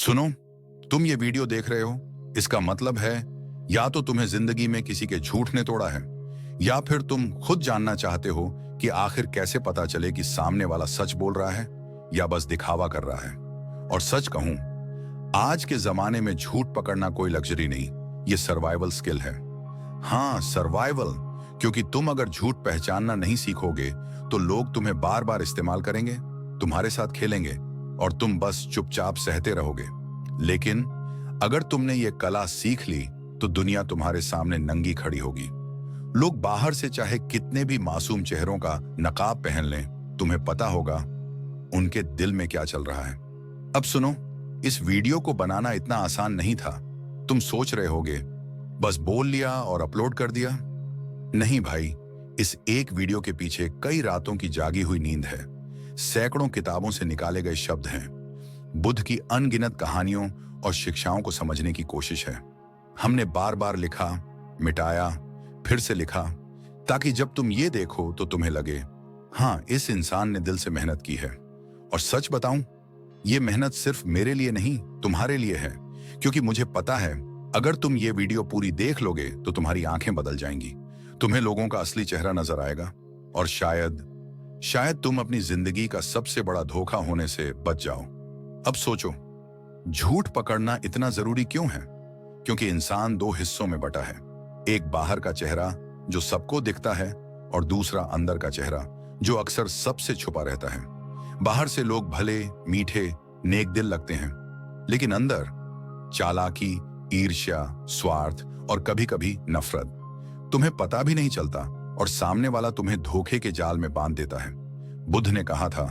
सुनो, तुम ये वीडियो देख रहे हो, इसका मतलब है या तो तुम्हें जिंदगी में किसी के झूठ ने तोड़ा है, या फिर तुम खुद जानना चाहते हो कि आखिर कैसे पता चले कि सामने वाला सच बोल रहा है या बस दिखावा कर रहा है। और सच कहूं, आज के जमाने में झूठ पकड़ना कोई लग्जरी नहीं, ये सर्वाइवल स्किल है। हाँ, सर्वाइवल, क्योंकि तुम अगर झूठ पहचानना नहीं सीखोगे तो लोग तुम्हें बार बार इस्तेमाल करेंगे, तुम्हारे साथ खेलेंगे और तुम बस चुपचाप सहते रहोगे। लेकिन अगर तुमने ये कला सीख ली तो दुनिया तुम्हारे सामने नंगी खड़ी होगी। लोग बाहर से चाहे कितने भी मासूम चेहरों का नकाब पहन लें, तुम्हें पता होगा उनके दिल में क्या चल रहा है। अब सुनो, इस वीडियो को बनाना इतना आसान नहीं था। तुम सोच रहे होगे बस बोल लिया और अपलोड कर दिया। नहीं भाई, इस एक वीडियो के पीछे कई रातों की जागी हुई नींद है, सैकड़ों किताबों से निकाले गए शब्द हैं, बुद्ध की अनगिनत कहानियों और शिक्षाओं को समझने की कोशिश है। हमने बार बार लिखा, मिटाया, फिर से लिखा, ताकि जब तुम ये देखो तो तुम्हें लगे हाँ, इस इंसान ने दिल से मेहनत की है। और सच बताऊं, ये मेहनत सिर्फ मेरे लिए नहीं, तुम्हारे लिए है, क्योंकि मुझे पता है अगर तुम ये वीडियो पूरी देख लोगे तो तुम्हारी आंखें बदल जाएंगी, तुम्हें लोगों का असली चेहरा नजर आएगा और शायद तुम अपनी जिंदगी का सबसे बड़ा धोखा होने से बच जाओ। अब सोचो, झूठ पकड़ना इतना जरूरी क्यों है? क्योंकि इंसान दो हिस्सों में बटा है, एक बाहर का चेहरा जो सबको दिखता है और दूसरा अंदर का चेहरा जो अक्सर सबसे छुपा रहता है। बाहर से लोग भले, मीठे, नेक दिल लगते हैं, लेकिन अंदर चालाकी, ईर्ष्या, स्वार्थ और कभी-कभी नफरत। तुम्हें पता भी नहीं चलता और सामने वाला तुम्हें धोखे के जाल में बांध देता है। बुद्ध ने कहा था,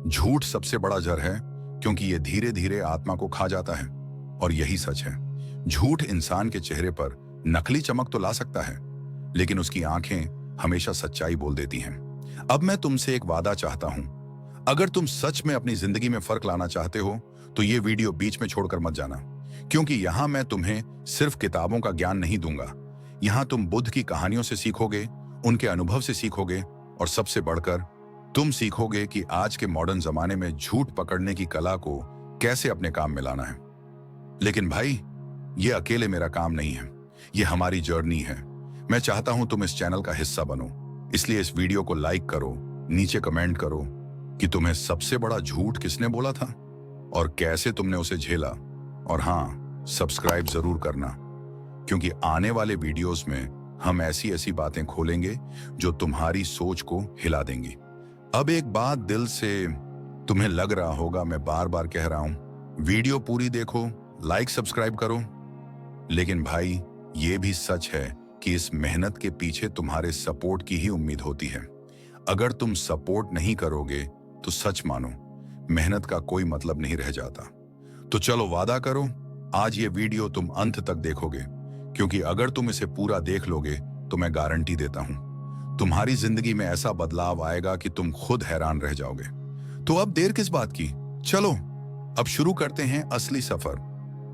झूठ सबसे बड़ा जहर है, क्योंकि यह धीरे धीरे आत्मा को खा जाता है। और यही सच है। झूठ इंसान के चेहरे पर नकली चमक तो ला सकता है, लेकिन उसकी आंखें हमेशा सच्चाई बोल देती हैं। अब मैं तुमसे एक वादा चाहता हूं, अगर तुम सच में अपनी जिंदगी में फर्क लाना चाहते हो तो ये वीडियो बीच में छोड़कर मत जाना, क्योंकि यहां मैं तुम्हें सिर्फ किताबों का ज्ञान नहीं दूंगा। यहां तुम बुद्ध की कहानियों से सीखोगे, उनके अनुभव से सीखोगे, और सबसे बढ़कर तुम सीखोगे कि आज के मॉडर्न जमाने में झूठ पकड़ने की कला को कैसे अपने काम में लाना है। लेकिन भाई, ये अकेले मेरा काम नहीं है, ये हमारी जर्नी है। मैं चाहता हूं तुम इस चैनल का हिस्सा बनो, इसलिए इस वीडियो को लाइक करो, नीचे कमेंट करो कि तुम्हें सबसे बड़ा झूठ किसने बोला था और कैसे तुमने उसे झेला। और हाँ, सब्सक्राइब जरूर करना, क्योंकि आने वाले वीडियोस में हम ऐसी ऐसी बातें खोलेंगे जो तुम्हारी सोच को हिला देंगी। अब एक बात दिल से, तुम्हें लग रहा होगा मैं बार बार कह रहा हूं, वीडियो पूरी देखो, लाइक सब्सक्राइब करो, लेकिन भाई ये भी सच है कि इस मेहनत के पीछे तुम्हारे सपोर्ट की ही उम्मीद होती है। अगर तुम सपोर्ट नहीं करोगे तो सच मानो, मेहनत का कोई मतलब नहीं रह जाता। तो चलो वादा करो, आज ये वीडियो तुम अंत तक देखोगे, क्योंकि अगर तुम इसे पूरा देख लोगे तो मैं गारंटी देता हूं, तुम्हारी जिंदगी में ऐसा बदलाव आएगा कि तुम खुद हैरान रह जाओगे। तो अब देर किस बात की, चलो अब शुरू करते हैं असली सफर।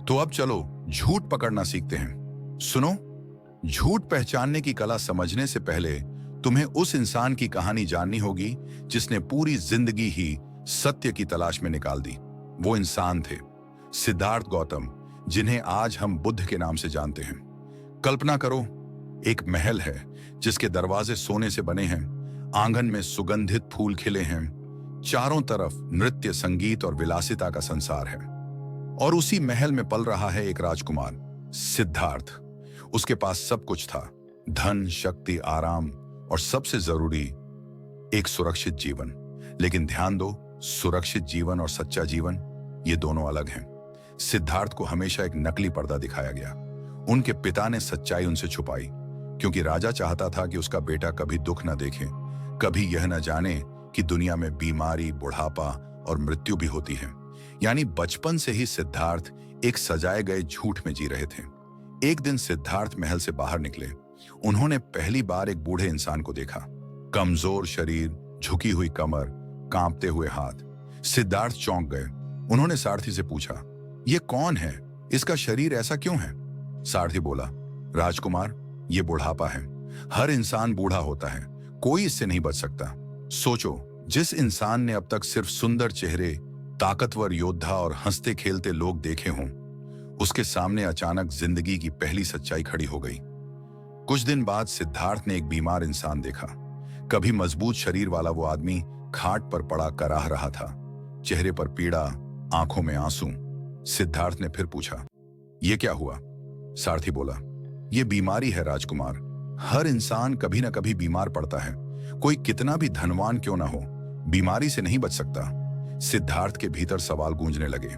तो अब चलो झूठ पकड़ना सीखते हैं। सुनो, झूठ पहचानने की कला समझने से पहले तुम्हें उस इंसान की कहानी जाननी होगी जिसने पूरी जिंदगी ही सत्य की तलाश में निकाल दी। वो इंसान थे सिद्धार्थ गौतम, जिन्हें आज हम बुद्ध के नाम से जानते हैं। कल्पना करो, एक महल है जिसके दरवाजे सोने से बने हैं, आंगन में सुगंधित फूल खिले हैं, चारों तरफ नृत्य, संगीत और विलासिता का संसार है। और उसी महल में पल रहा है एक राजकुमार, सिद्धार्थ। उसके पास सब कुछ था, धन, शक्ति, आराम और सबसे जरूरी, एक सुरक्षित जीवन। लेकिन ध्यान दो, सुरक्षित जीवन और सच्चा जीवन, ये दोनों अलग हैं। सिद्धार्थ को हमेशा एक नकली पर्दा दिखाया गया। उनके पिता ने सच्चाई उनसे छुपाई, क्योंकि राजा चाहता था कि उसका बेटा कभी दुख न देखे, कभी यह न जाने कि दुनिया में बीमारी, बुढ़ापा और मृत्यु भी होती है। यानी बचपन से ही सिद्धार्थ एक सजाए गए झूठ में जी रहे थे। एक दिन सिद्धार्थ महल से बाहर निकले। उन्होंने पहली बार एक बूढ़े इंसान को देखा, कमजोर शरीर, झुकी हुई कमर, कांपते हुए हाथ। सिद्धार्थ चौंक गए। उन्होंने सारथी से पूछा, ये कौन है? इसका शरीर ऐसा क्यों है? सारथी बोला, राजकुमार, ये बुढ़ापा है। हर इंसान बूढ़ा होता है, कोई इससे नहीं बच सकता। सोचो, जिस इंसान ने अब तक सिर्फ सुंदर चेहरे, ताकतवर योद्धा और हंसते खेलते लोग देखे हों, उसके सामने अचानक जिंदगी की पहली सच्चाई खड़ी हो गई। कुछ दिन बाद सिद्धार्थ ने एक बीमार इंसान देखा। कभी मजबूत शरीर वाला वो आदमी खाट पर पड़ा कराह रहा था, चेहरे पर पीड़ा, आंखों में आंसू। सिद्धार्थ ने फिर पूछा, ये क्या हुआ? सारथी बोला, ये बीमारी है राजकुमार। हर इंसान कभी ना कभी बीमार पड़ता है। कोई कितना भी धनवान क्यों ना हो, बीमारी से नहीं बच सकता। सिद्धार्थ के भीतर सवाल गूंजने लगे।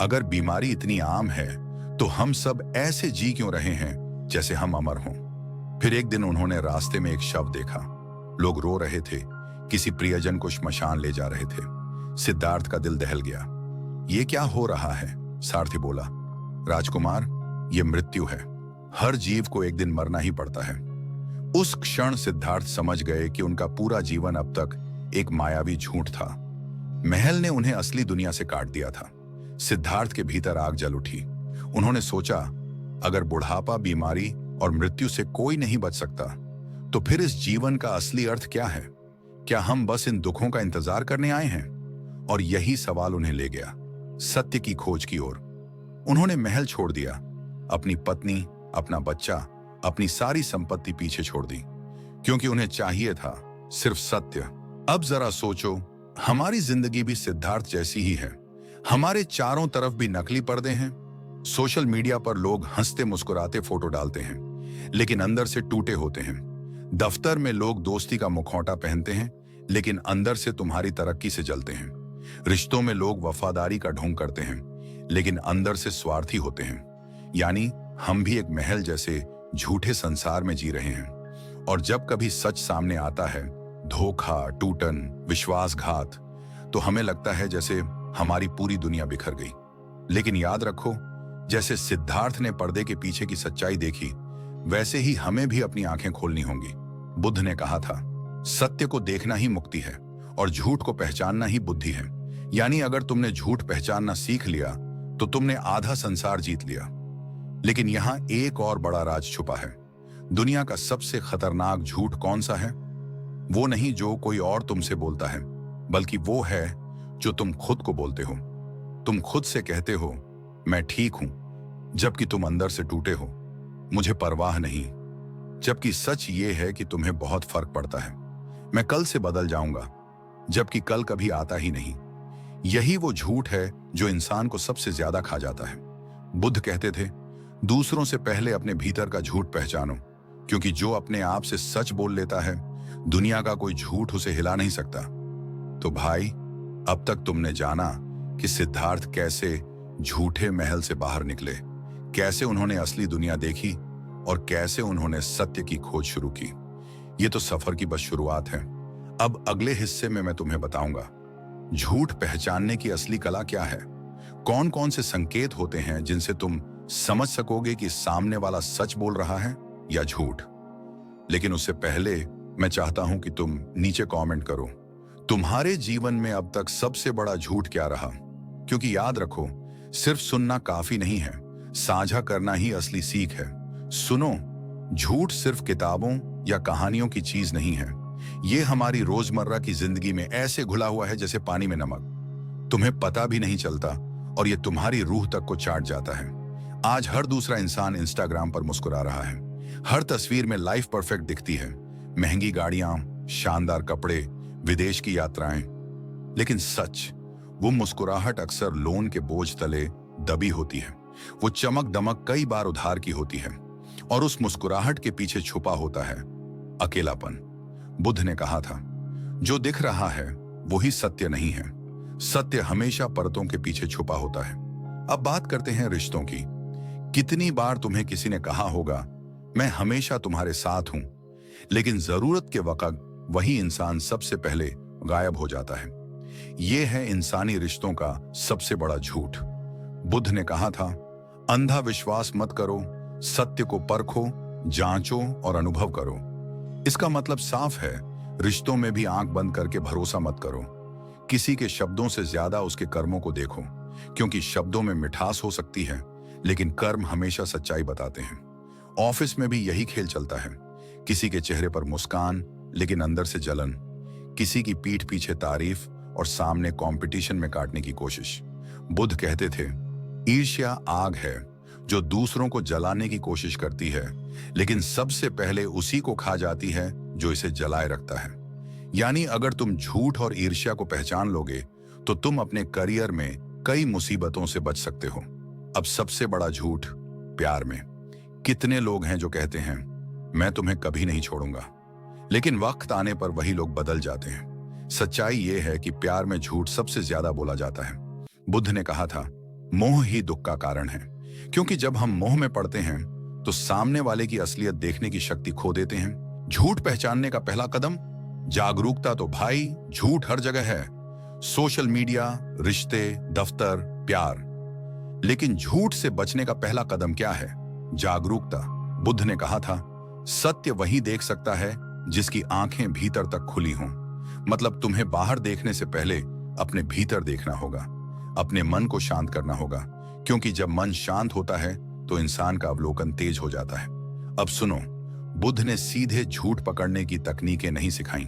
अगर बीमारी इतनी आम है तो हम सब ऐसे जी क्यों रहे हैं जैसे हम अमर हों? फिर एक दिन उन्होंने रास्ते में एक शव देखा। लोग रो रहे थे, किसी प्रियजन को श्मशान ले जा रहे थे। सिद्धार्थ का दिल दहल गया। ये क्या हो रहा है? सारथी बोला, राजकुमार, ये मृत्यु है। हर जीव को एक दिन मरना ही पड़ता है। उस क्षण सिद्धार्थ समझ गए कि उनका पूरा जीवन अब तक एक मायावी झूठ था। महल ने उन्हें असली दुनिया से काट दिया था। सिद्धार्थ के भीतर आग जल उठी। उन्होंने सोचा, अगर बुढ़ापा, बीमारी और मृत्यु से कोई नहीं बच सकता, तो फिर इस जीवन का असली अर्थ क्या है? क्या हम बस इन दुखों का इंतजार करने आए हैं? और यही सवाल उन्हें ले गया सत्य की खोज की ओर। उन्होंने महल छोड़ दिया, अपनी पत्नी, अपना बच्चा, अपनी सारी संपत्ति पीछे छोड़ दी, क्योंकि उन्हें चाहिए था सिर्फ सत्य। अब जरा सोचो, हमारी जिंदगी भी सिद्धार्थ जैसी ही है। हमारे चारों तरफ भी नकली पर्दे हैं। सोशल मीडिया पर लोग हंसते मुस्कुराते फोटो डालते हैं, लेकिन अंदर से टूटे होते हैं। दफ्तर में लोग दोस्ती का मुखौटा पहनते हैं, लेकिन अंदर से तुम्हारी तरक्की से जलते हैं। रिश्तों में लोग वफादारी का ढोंग करते हैं, लेकिन अंदर से स्वार्थी होते हैं। यानी हम भी एक महल जैसे झूठे संसार में जी रहे हैं। और जब कभी सच सामने आता है, धोखा, टूटन, विश्वासघात, तो हमें लगता है जैसे हमारी पूरी दुनिया बिखर गई। लेकिन याद रखो, जैसे सिद्धार्थ ने पर्दे के पीछे की सच्चाई देखी, वैसे ही हमें भी अपनी आंखें खोलनी होंगी। बुद्ध ने कहा था, सत्य को देखना ही मुक्ति है और झूठ को पहचानना ही बुद्धि है। यानी अगर तुमने झूठ पहचानना सीख लिया तो तुमने आधा संसार जीत लिया। लेकिन यहां एक और बड़ा राज छुपा है। दुनिया का सबसे खतरनाक झूठ कौन सा है? वो नहीं जो कोई और तुमसे बोलता है, बल्कि वो है जो तुम खुद को बोलते हो। तुम खुद से कहते हो, मैं ठीक हूं, जबकि तुम अंदर से टूटे हो। मुझे परवाह नहीं, जबकि सच ये है कि तुम्हें बहुत फर्क पड़ता है। मैं कल से बदल जाऊंगा, जबकि कल कभी आता ही नहीं। यही वो झूठ है जो इंसान को सबसे ज्यादा खा जाता है। बुद्ध कहते थे, दूसरों से पहले अपने भीतर का झूठ पहचानो, क्योंकि जो अपने आप से सच बोल लेता है, दुनिया का कोई झूठ उसे हिला नहीं सकता। तो भाई, अब तक तुमने जाना कि सिद्धार्थ कैसे झूठे महल से बाहर निकले, कैसे उन्होंने असली दुनिया देखी और कैसे उन्होंने सत्य की खोज शुरू की। ये तो सफर की बस शुरुआत है। अब अगले हिस्से में मैं तुम्हें बताऊंगा झूठ पहचानने की असली कला क्या है, कौन कौन से संकेत होते हैं जिनसे तुम समझ सकोगे कि सामने वाला सच बोल रहा है या झूठ। लेकिन उससे पहले मैं चाहता हूं कि तुम नीचे कमेंट करो, तुम्हारे जीवन में अब तक सबसे बड़ा झूठ क्या रहा? क्योंकि याद रखो, सिर्फ सुनना काफी नहीं है, साझा करना ही असली सीख है। सुनो, झूठ सिर्फ किताबों या कहानियों की चीज नहीं है। ये हमारी रोजमर्रा की जिंदगी में ऐसे घुला हुआ है जैसे पानी में नमक। तुम्हें पता भी नहीं चलता और ये तुम्हारी रूह तक को चाट जाता है। आज हर दूसरा इंसान इंस्टाग्राम पर मुस्कुरा रहा है। हर तस्वीर में लाइफ परफेक्ट दिखती है, महंगी गाड़ियां, शानदार कपड़े, विदेश की यात्राएं। लेकिन सच, वो मुस्कुराहट अक्सर लोन के बोझ तले दबी होती है। वो चमक दमक कई बार उधार की होती है और उस मुस्कुराहट के पीछे छुपा होता है अकेलापन। बुद्ध ने कहा था, जो दिख रहा है वही सत्य नहीं है। सत्य हमेशा परतों के पीछे छुपा होता है। अब बात करते हैं रिश्तों की। कितनी बार तुम्हें किसी ने कहा होगा, मैं हमेशा तुम्हारे साथ हूं, लेकिन जरूरत के वक्त वही इंसान सबसे पहले गायब हो जाता है। यह है इंसानी रिश्तों का सबसे बड़ा झूठ। बुद्ध ने कहा था, अंधा विश्वास मत करो, सत्य को परखो, जांचो और अनुभव करो। इसका मतलब साफ है, रिश्तों में भी आंख बंद करके भरोसा मत करो। किसी के शब्दों से ज्यादा उसके कर्मों को देखो, क्योंकि शब्दों में मिठास हो सकती है, लेकिन कर्म हमेशा सच्चाई बताते हैं। ऑफिस में भी यही खेल चलता है। किसी के चेहरे पर मुस्कान, लेकिन अंदर से जलन। किसी की पीठ पीछे तारीफ और सामने कंपटीशन में काटने की कोशिश। बुद्ध कहते थे, ईर्ष्या आग है जो दूसरों को जलाने की कोशिश करती है, लेकिन सबसे पहले उसी को खा जाती है जो इसे जलाए रखता है। यानी अगर तुम झूठ और ईर्ष्या को पहचान लोगे तो तुम अपने करियर में कई मुसीबतों से बच सकते हो। अब सबसे बड़ा झूठ प्यार में। कितने लोग हैं जो कहते हैं, मैं तुम्हें कभी नहीं छोड़ूंगा, लेकिन वक्त आने पर वही लोग बदल जाते हैं। सच्चाई यह है कि प्यार में झूठ सबसे ज्यादा बोला जाता है। बुद्ध ने कहा था, मोह ही दुख का कारण है, क्योंकि जब हम मोह में पड़ते हैं तो सामने वाले की असलियत देखने की शक्ति खो देते हैं। झूठ पहचानने का पहला कदम जागरूकता। तो भाई, झूठ हर जगह है, सोशल मीडिया, रिश्ते, दफ्तर, प्यार। लेकिन झूठ से बचने का पहला कदम क्या है? जागरूकता। बुद्ध ने कहा था, सत्य वही देख सकता है जिसकी आंखें भीतर तक खुली हों। मतलब तुम्हें बाहर देखने से पहले अपने भीतर देखना होगा, अपने मन को शांत करना होगा, क्योंकि जब मन शांत होता है तो इंसान का अवलोकन तेज हो जाता है। अब सुनो, बुद्ध ने सीधे झूठ पकड़ने की तकनीकें नहीं सिखाई,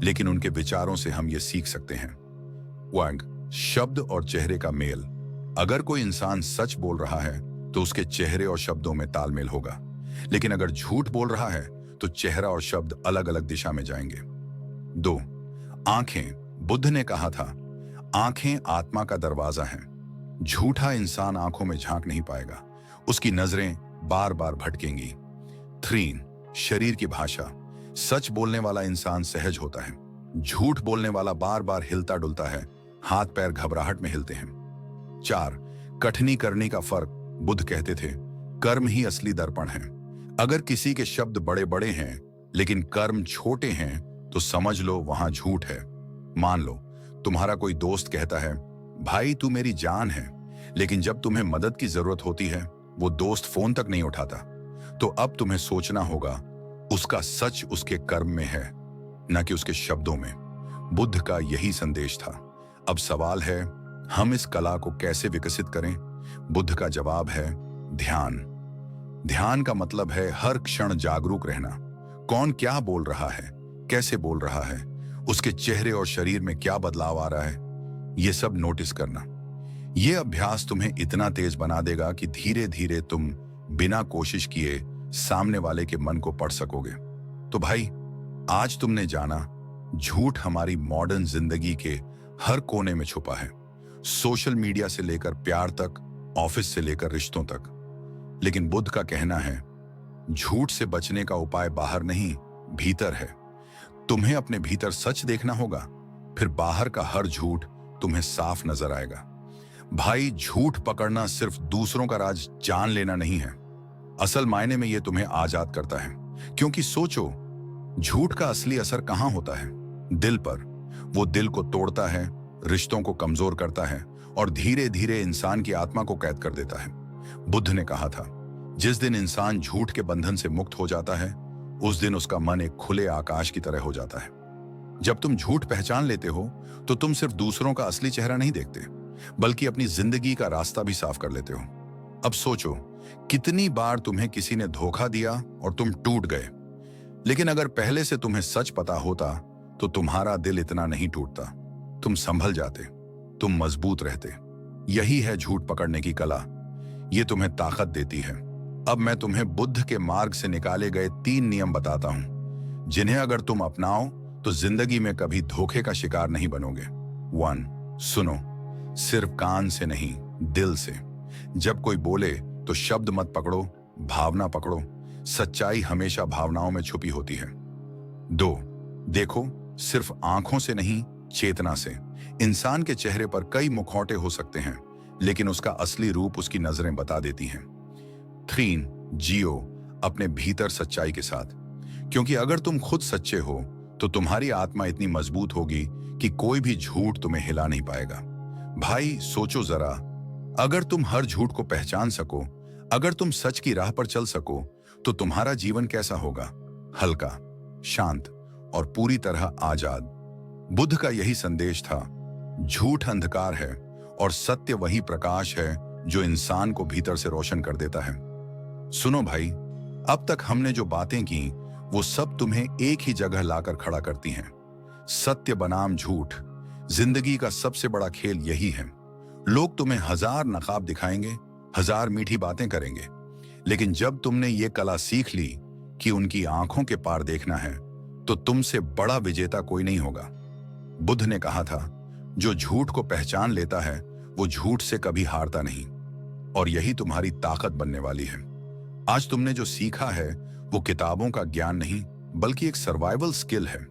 लेकिन उनके विचारों से हम ये सीख सकते हैं। वांग, शब्द और चेहरे का मेल। अगर कोई इंसान सच बोल रहा है तो उसके चेहरे और शब्दों में तालमेल होगा, लेकिन अगर झूठ बोल रहा है तो चेहरा और शब्द अलग अलग दिशा में जाएंगे। 2. आंखें। बुद्ध ने कहा था, आंखें आत्मा का दरवाजा हैं। झूठा इंसान आंखों में झांक नहीं पाएगा, उसकी नजरें बार बार भटकेंगी। 3. शरीर की भाषा। सच बोलने वाला इंसान सहज होता है, झूठ बोलने वाला बार बार हिलता डुलता है, हाथ पैर घबराहट में हिलते हैं। 4. कठिनी करनी का फर्क। बुद्ध कहते थे, कर्म ही असली दर्पण है। अगर किसी के शब्द बड़े बड़े हैं लेकिन कर्म छोटे हैं तो समझ लो वहां झूठ है। मान लो तुम्हारा कोई दोस्त कहता है, भाई तू मेरी जान है, लेकिन जब तुम्हें मदद की जरूरत होती है वो दोस्त फोन तक नहीं उठाता, तो अब तुम्हें सोचना होगा उसका सच उसके कर्म में है, न कि उसके शब्दों में। बुद्ध का यही संदेश था। अब सवाल है, हम इस कला को कैसे विकसित करें? बुद्ध का जवाब है, ध्यान। ध्यान का मतलब है हर क्षण जागरूक रहना। कौन क्या बोल रहा है, कैसे बोल रहा है, उसके चेहरे और शरीर में क्या बदलाव आ रहा है, ये सब नोटिस करना। यह अभ्यास तुम्हें इतना तेज बना देगा कि धीरे धीरे तुम बिना कोशिश किए सामने वाले के मन को पढ़ सकोगे। तो भाई, आज तुमने जाना, झूठ हमारी मॉडर्न जिंदगी के हर कोने में छुपा है, सोशल मीडिया से लेकर प्यार तक, ऑफिस से लेकर रिश्तों तक। लेकिन बुद्ध का कहना है, झूठ से बचने का उपाय बाहर नहीं, भीतर है। तुम्हें अपने भीतर सच देखना होगा, फिर बाहर का हर झूठ तुम्हें साफ नजर आएगा। भाई, झूठ पकड़ना सिर्फ दूसरों का राज जान लेना नहीं है, असल मायने में यह तुम्हें आजाद करता है। क्योंकि सोचो, झूठ का असली असर कहां होता है? दिल पर। वो दिल को तोड़ता है, रिश्तों को कमजोर करता है और धीरे धीरे इंसान की आत्मा को कैद कर देता है। बुद्ध ने कहा था, जिस दिन इंसान झूठ के बंधन से मुक्त हो जाता है उस दिन उसका मन एक खुले आकाश की तरह हो जाता है। जब तुम झूठ पहचान लेते हो तो तुम सिर्फ दूसरों का असली चेहरा नहीं देखते, बल्कि अपनी जिंदगी का रास्ता भी साफ कर लेते हो। अब सोचो, कितनी बार तुम्हें किसी ने धोखा दिया और तुम टूट गए, लेकिन अगर पहले से तुम्हें सच पता होता तो तुम्हारा दिल इतना नहीं टूटता, तुम संभल जाते, तुम मजबूत रहते। यही है झूठ पकड़ने की कला, ये तुम्हें ताकत देती है। अब मैं तुम्हें बुद्ध के मार्ग से निकाले गए 3 नियम बताता हूं, जिन्हें अगर तुम अपनाओ तो जिंदगी में कभी धोखे का शिकार नहीं बनोगे। 1. सुनो, सिर्फ कान से नहीं, दिल से। जब कोई बोले तो शब्द मत पकड़ो, भावना पकड़ो। सच्चाई हमेशा भावनाओं में छुपी होती है। 2. देखो, सिर्फ आंखों से नहीं, चेतना से। इंसान के चेहरे पर कई मुखौटे हो सकते हैं, लेकिन उसका असली रूप उसकी नजरें बता देती हैं। 3. जियो, अपने भीतर सच्चाई के साथ, क्योंकि अगर तुम खुद सच्चे हो तो तुम्हारी आत्मा इतनी मजबूत होगी कि कोई भी झूठ तुम्हें हिला नहीं पाएगा। भाई, सोचो जरा, अगर तुम हर झूठ को पहचान सको, अगर तुम सच की राह पर चल सको, तो तुम्हारा जीवन कैसा होगा? हल्का, शांत और पूरी तरह आजाद। बुद्ध का यही संदेश था, झूठ अंधकार है और सत्य वही प्रकाश है जो इंसान को भीतर से रोशन कर देता है। सुनो भाई, अब तक हमने जो बातें की वो सब तुम्हें एक ही जगह लाकर खड़ा करती हैं, सत्य बनाम झूठ। जिंदगी का सबसे बड़ा खेल यही है। लोग तुम्हें हजार नकाब दिखाएंगे, हजार मीठी बातें करेंगे, लेकिन जब तुमने ये कला सीख ली कि उनकी आंखों के पार देखना है, तो तुमसे बड़ा विजेता कोई नहीं होगा। बुद्ध ने कहा था, जो झूठ को पहचान लेता है वो झूठ से कभी हारता नहीं, और यही तुम्हारी ताकत बनने वाली है। आज तुमने जो सीखा है वो किताबों का ज्ञान नहीं, बल्कि एक सर्वाइवल स्किल है,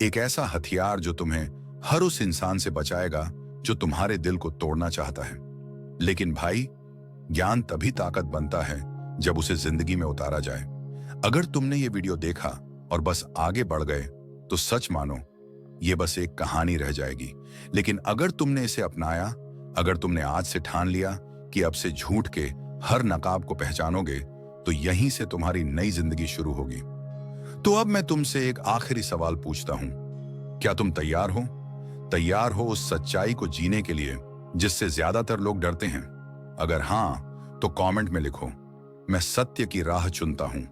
एक ऐसा हथियार जो तुम्हें हर उस इंसान से बचाएगा जो तुम्हारे दिल को तोड़ना चाहता है। लेकिन भाई, ज्ञान तभी ताकत बनता है जब उसे जिंदगी में उतारा जाए। अगर तुमने ये वीडियो देखा और बस आगे बढ़ गए तो सच मानो ये बस एक कहानी रह जाएगी। लेकिन अगर तुमने इसे अपनाया, अगर तुमने आज से ठान लिया कि अब से झूठ के हर नकाब को पहचानोगे, तो यहीं से तुम्हारी नई जिंदगी शुरू होगी। तो अब मैं तुमसे एक आखिरी सवाल पूछता हूं, क्या तुम तैयार हो? तैयार हो उस सच्चाई को जीने के लिए जिससे ज्यादातर लोग डरते हैं? अगर हां, तो कमेंट में लिखो, मैं सत्य की राह चुनता हूं।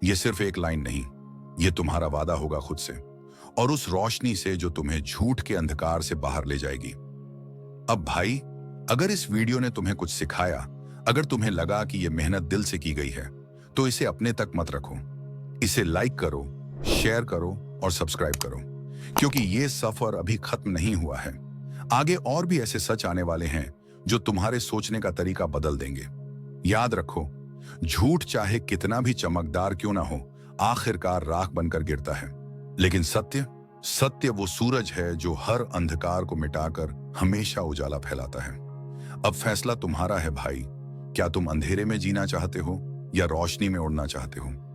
यह सिर्फ एक लाइन नहीं, यह तुम्हारा वादा होगा खुद से और उस रोशनी से जो तुम्हें झूठ के अंधकार से बाहर ले जाएगी। अब भाई, अगर इस वीडियो ने तुम्हें कुछ सिखाया, अगर तुम्हें लगा कि यह मेहनत दिल से की गई है, तो इसे अपने तक मत रखो। इसे लाइक करो, शेयर करो और सब्सक्राइब करो, क्योंकि यह सफर अभी खत्म नहीं हुआ है। आगे और भी ऐसे सच आने वाले हैं जो तुम्हारे सोचने का तरीका बदल देंगे। याद रखो, झूठ चाहे कितना भी चमकदार क्यों ना हो, आखिरकार राख बनकर गिरता है। लेकिन सत्य वो सूरज है जो हर अंधकार को मिटाकर हमेशा उजाला फैलाता है। अब फैसला तुम्हारा है भाई, क्या तुम अंधेरे में जीना चाहते हो या रोशनी में उड़ना चाहते हो?